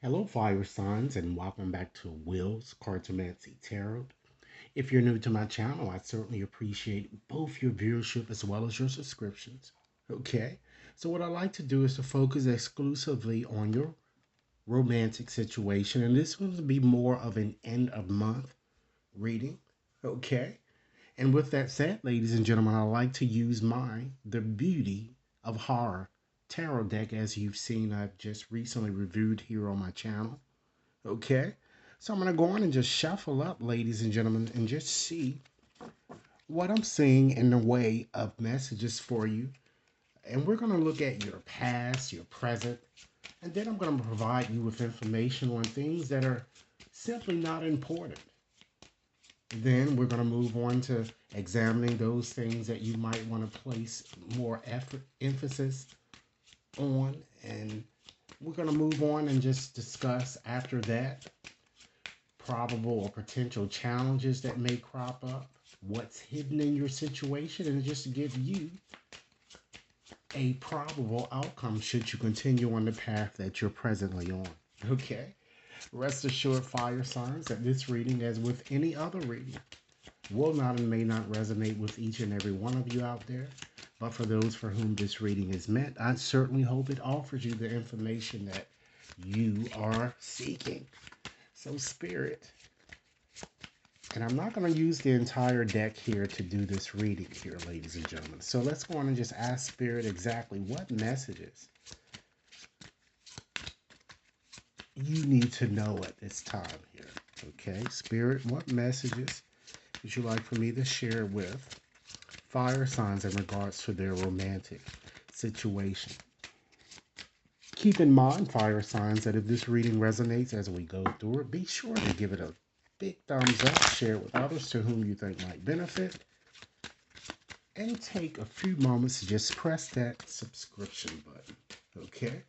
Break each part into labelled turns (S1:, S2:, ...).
S1: Hello, fire signs, and welcome back to Will's Cartomancy Tarot. If you're new to my channel, I certainly appreciate both your viewership as well as your subscriptions. Okay, so what I like to do is to focus exclusively on your romantic situation, and this one will be more of an end of month reading. Okay, and with that said, ladies and gentlemen, I like to use The Beauty of Horror tarot deck, as you've seen, I've just recently reviewed here on my channel. Okay. So I'm going to go on and just shuffle up, ladies and gentlemen, and just see what I'm seeing in the way of messages for you. And we're going to look at your past, your present, and then I'm going to provide you with information on things that are simply not important. Then we're going to move on to examining those things that you might want to place more effort, emphasis on. And we're going to move on and just discuss after that probable or potential challenges that may crop up, what's hidden in your situation, and just to give you a probable outcome should you continue on the path that you're presently on. Okay? Rest assured, fire signs, that this reading, as with any other reading, will not and may not resonate with each and every one of you out there. But for those for whom this reading is meant, I certainly hope it offers you the information that you are seeking. So, Spirit, and I'm not going to use the entire deck here to do this reading here, ladies and gentlemen. So let's go on and just ask Spirit exactly what messages you need to know at this time here. Okay, Spirit, what messages would you like for me to share with fire signs in regards to their romantic situation? Keep in mind, fire signs, that if this reading resonates as we go through it, be sure to give it a big thumbs up, share it with others to whom you think might benefit, and take a few moments to just press that subscription button. Okay?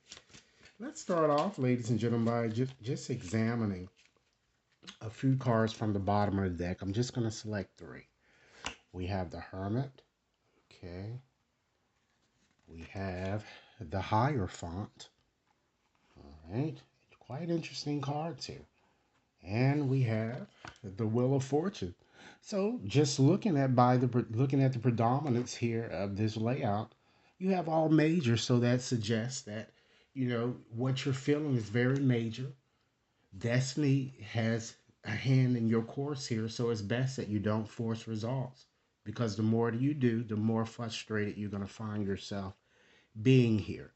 S1: Let's start off, ladies and gentlemen, by just examining a few cards from the bottom of the deck. I'm just going to select three. We have the Hermit. Okay. We have the Hierophant. All right. Quite interesting cards here. And we have the Wheel of Fortune. So just looking at the predominance here of this layout, you have all major, so that suggests that what you're feeling is very major. Destiny has a hand in your course here, so it's best that you don't force results, because the more you do, the more frustrated you're going to find yourself being here.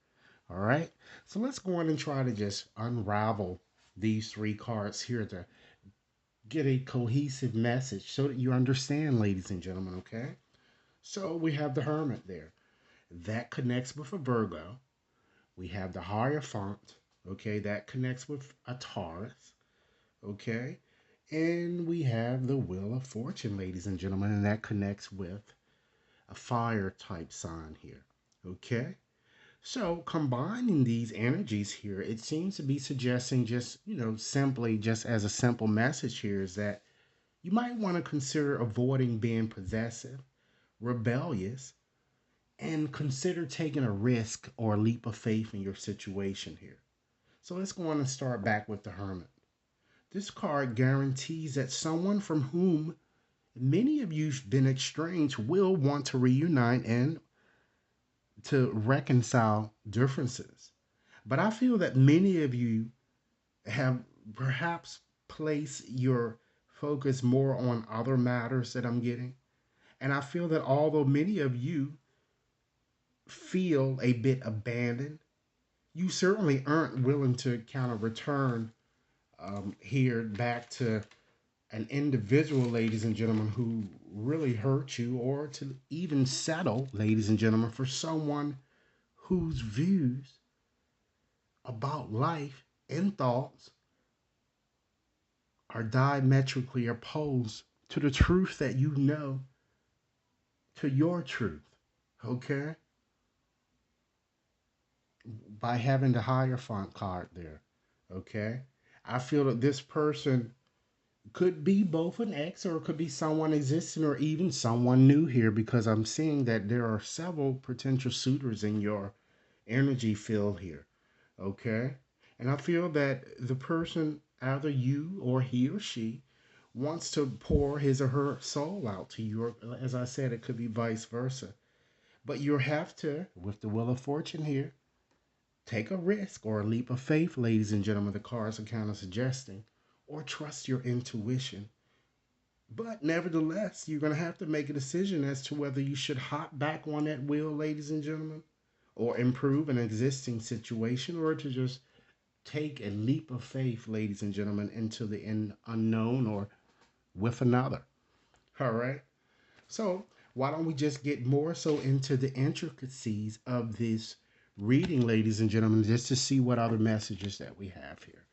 S1: All right, so let's go on and try to just unravel these three cards here to get a cohesive message so that you understand, ladies and gentlemen. Okay, so we have the Hermit there, that connects with a Virgo. We have the Hierophant, okay, that connects with a Taurus, okay, and we have the Wheel of Fortune, ladies and gentlemen, and that connects with a fire type sign here, okay. So combining these energies here, it seems to be suggesting, just simply, just as a simple message here, is that you might want to consider avoiding being possessive, rebellious, and consider taking a risk or a leap of faith in your situation here. So let's go on and start back with the Hermit. This card guarantees that someone from whom many of you've been estranged will want to reunite and to reconcile differences. But I feel that many of you have perhaps placed your focus more on other matters that I'm getting. And I feel that although many of you feel a bit abandoned, you certainly aren't willing to kind of return here back to an individual, ladies and gentlemen, who really hurt you, or to even settle, ladies and gentlemen, for someone whose views about life and thoughts are diametrically opposed to the truth that you know, to your truth. Okay? By having the Hierophant card there. Okay? I feel that this person could be both an ex, or it could be someone existing, or even someone new here, because I'm seeing that there are several potential suitors in your energy field here. Okay? And I feel that the person, either you or he or she, wants to pour his or her soul out to you. Or, as I said, it could be vice versa. But you have to, with the wheel of fortune here, take a risk or a leap of faith, ladies and gentlemen, the cards are kind of suggesting, or trust your intuition. But nevertheless, you're going to have to make a decision as to whether you should hop back on that wheel, ladies and gentlemen, or improve an existing situation, or to just take a leap of faith, ladies and gentlemen, into the unknown or with another. All right. So, why don't we just get more so into the intricacies of this reading, ladies and gentlemen, just to see what other messages that we have here.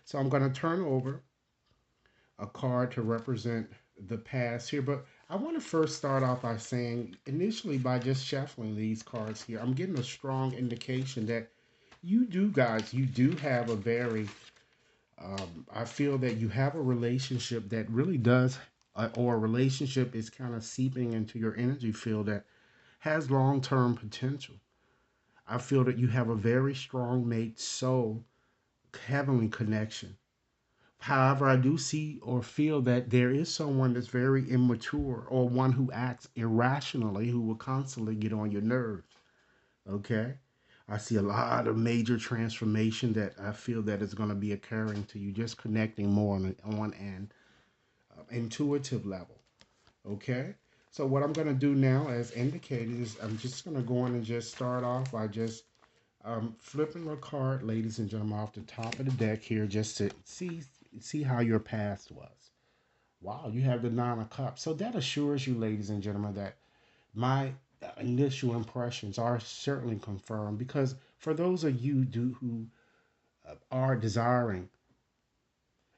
S1: So, I'm going to turn over a card to represent the past here, but I want to first start off by saying, initially, by just shuffling these cards here, I'm getting a strong indication that you do, guys, you do have a very I feel that you have a relationship that really does, or a relationship is kind of seeping into your energy field that has long term potential. I feel that you have a very strong mate soul, heavenly connection. However, I do see or feel that there is someone that's very immature or one who acts irrationally who will constantly get on your nerves. Okay? I see a lot of major transformation that I feel that is going to be occurring to you, just connecting more on an intuitive level. Okay. So what I'm going to do now, as indicated, is I'm just going to go in and just start off by just flipping a card, ladies and gentlemen, off the top of the deck here, just to see how your past was. Wow, you have the Nine of Cups. So that assures you, ladies and gentlemen, that my initial impressions are certainly confirmed, because for those of you who are desiring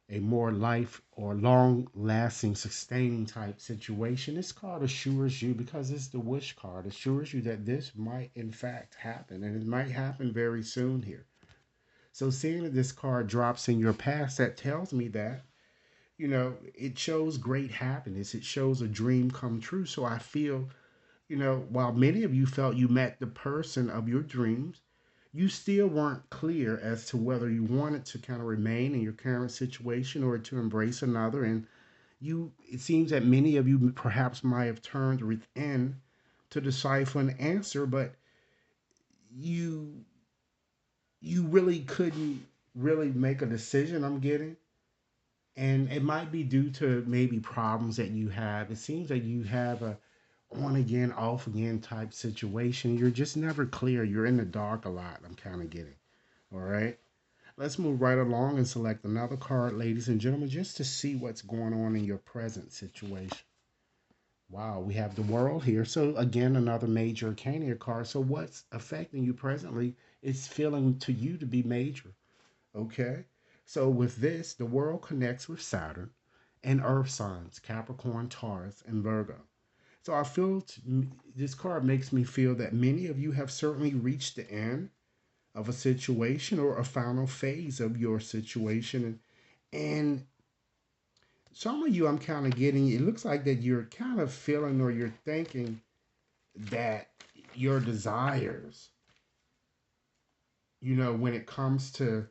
S1: a more life or long lasting sustaining type situation, this card assures you, because it's the wish card, assures you that this might in fact happen, and it might happen very soon here. So seeing that this card drops in your past, that tells me that, it shows great happiness, it shows a dream come true. So I feel, while many of you felt you met the person of your dreams, you still weren't clear as to whether you wanted to kind of remain in your current situation or to embrace another. And it seems that many of you perhaps might have turned within to decipher an answer, but you you really couldn't really make a decision, I'm getting. And it might be due to maybe problems that you have. It seems that you have a on again, off again type situation. You're just never clear. You're in the dark a lot, I'm kind of getting. All right. Let's move right along and select another card, ladies and gentlemen, just to see what's going on in your present situation. Wow, we have the world here. So, again, another major arcana card. So, what's affecting you presently is feeling to you to be major. Okay. So, with this, the world connects with Saturn and Earth signs, Capricorn, Taurus, and Virgo. So I feel this card makes me feel that many of you have certainly reached the end of a situation or a final phase of your situation. And some of you, I'm kind of getting, it looks like that you're kind of feeling or you're thinking that your desires, when it comes to,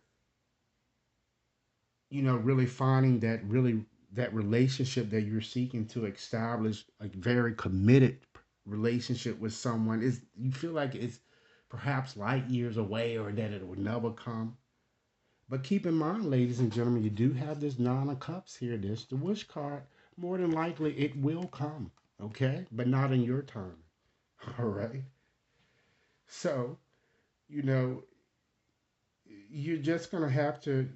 S1: really finding that relationship that you're seeking to establish a very committed relationship with someone, is you feel like it's perhaps light years away or that it will never come. But keep in mind, ladies and gentlemen, you do have this Nine of Cups here, this the wish card. More than likely it will come, okay? But not in your time. All right. So, you know, you're just going to have to,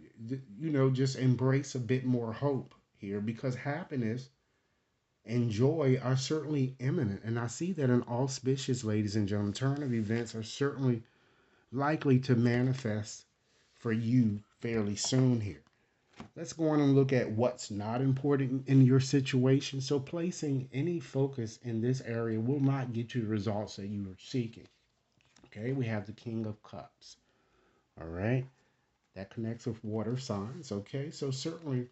S1: just embrace a bit more hope here, because happiness and joy are certainly imminent. And I see that an auspicious, ladies and gentlemen, turn of events are certainly likely to manifest for you fairly soon here. Let's go on and look at what's not important in your situation. So, placing any focus in this area will not get you the results that you are seeking. Okay, we have the King of Cups. All right, that connects with water signs. Okay, so certainly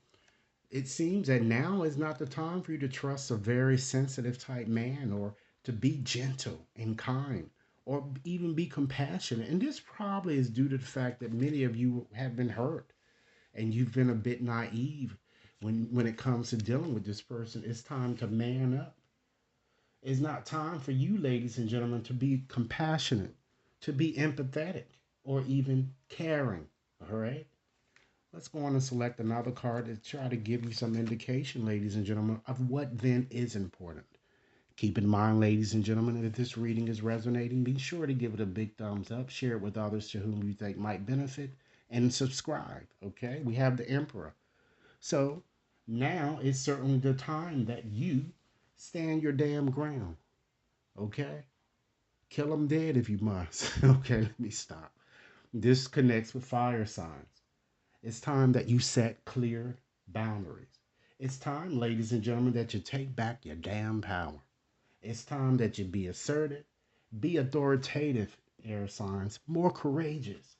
S1: it seems that now is not the time for you to trust a very sensitive type man, or to be gentle and kind, or even be compassionate. And this probably is due to the fact that many of you have been hurt and you've been a bit naive when it comes to dealing with this person. It's time to man up. It's not time for you, ladies and gentlemen, to be compassionate, to be empathetic, or even caring. All right? Let's go on and select another card to try to give you some indication, ladies and gentlemen, of what then is important. Keep in mind, ladies and gentlemen, if this reading is resonating, be sure to give it a big thumbs up, share it with others to whom you think might benefit, and subscribe. Okay? We have the Emperor. So now is certainly the time that you stand your damn ground. Okay? Kill them dead if you must. Okay, let me stop. This connects with fire signs. It's time that you set clear boundaries. It's time, ladies and gentlemen, that you take back your damn power. It's time that you be assertive, be authoritative, air signs, more courageous.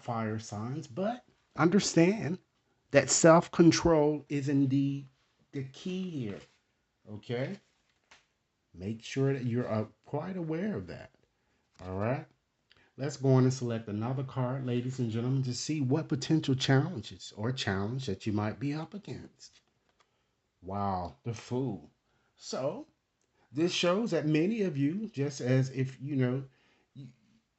S1: Fire signs, but understand that self control is indeed the key here. Okay? Make sure that you're quite aware of that. All right? Let's go on and select another card, ladies and gentlemen, to see what potential challenges or challenge that you might be up against. Wow, the Fool. So, this shows that many of you, just as if,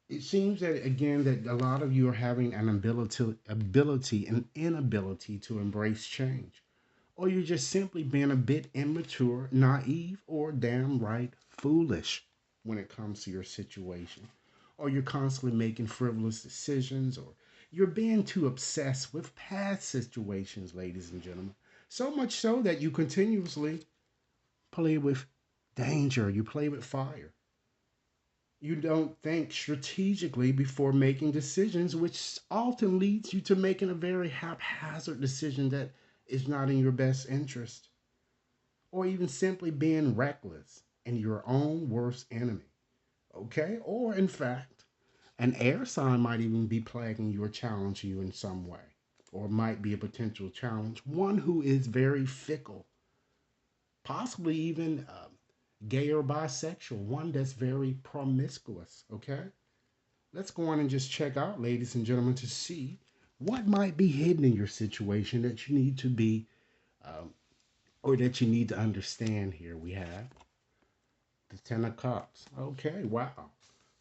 S1: it seems that again that a lot of you are having an ability and inability to embrace change. Or you're just simply being a bit immature, naive, or downright foolish when it comes to your situation. Or you're constantly making frivolous decisions, or you're being too obsessed with past situations, ladies and gentlemen. So much so that you continuously play with danger, you play with fire. You don't think strategically before making decisions, which often leads you to making a very haphazard decision that is not in your best interest, or even simply being reckless and your own worst enemy. Okay? Or, in fact, an air sign might even be plaguing you or challenging you in some way, or might be a potential challenge. One who is very fickle, possibly even gay or bisexual, one that's very promiscuous. Okay? Let's go on and just check out, ladies and gentlemen, to see what might be hidden in your situation that you need to be, um, or that you need to understand here. We have the Ten of Cups. Okay, wow.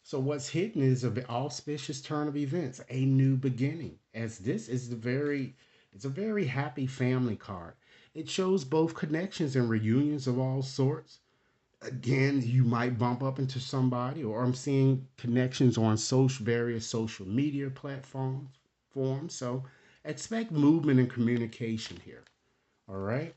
S1: So what's hidden is an auspicious turn of events, a new beginning. As this is it's a very happy family card. It shows both connections and reunions of all sorts. Again, you might bump up into somebody, or I'm seeing connections on various social media platforms, forms. So expect movement and communication here. All right.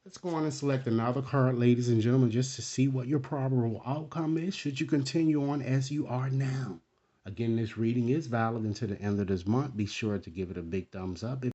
S1: Let's go on and select another card, ladies and gentlemen, just to see what your probable outcome is should you continue on as you are now. Again, this reading is valid until the end of this month. Be sure to give it a big thumbs up.